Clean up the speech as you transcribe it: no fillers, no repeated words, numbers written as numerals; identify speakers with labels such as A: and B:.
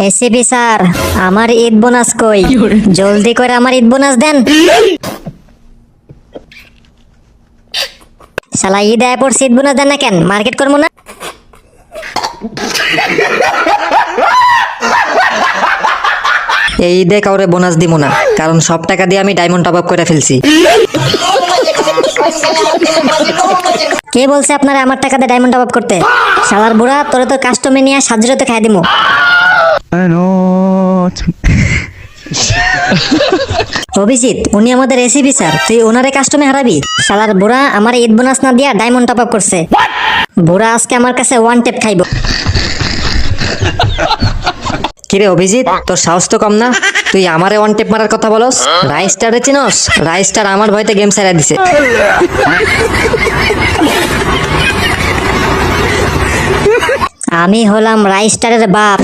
A: ACP sir, আমার Eid bonus কই? জলদি করে আমার ঈদ বোনাস দেন। শালা ঈদ আয় পড়ছে, ঈদ বোনাস দেন না কেন? মার্কেট করবো না?
B: এই ঈদে কাউরে বোনাস দিব না, কারণ সব টাকা দিয়ে আমি ডায়মন্ড টপ আপ করে ফেলছি।
A: কে বলছে আপনারা আমার টাকা দিয়ে ডায়মন্ড টপ আপ করতে? শালার বুড়া, তোরে তো কাস্টমে নিয়ে সাজরতে খাই দিমু। অভিজিৎ, উনি আমাদের এসিপি স্যার, তুই ওনারে কাস্টমে হারাবি? শালার বুড়া আমার ঈদ বোনাস না দিয়া ডায়মন্ড টপ আপ করছে। বুড়া আজকে আমার কাছে ওয়ান টেপ খাইব।
B: কিরে অভিজিৎ, তোর সাহস তো কম না? তুই আমারে ওয়ান টেপ মারার কথা বলস? রাইস্টারে চিনস? রাইস্টার আমার ভয়তে গেম ছেড়ে দিছে।
A: আমি হলাম রাইস্টারের বাপ।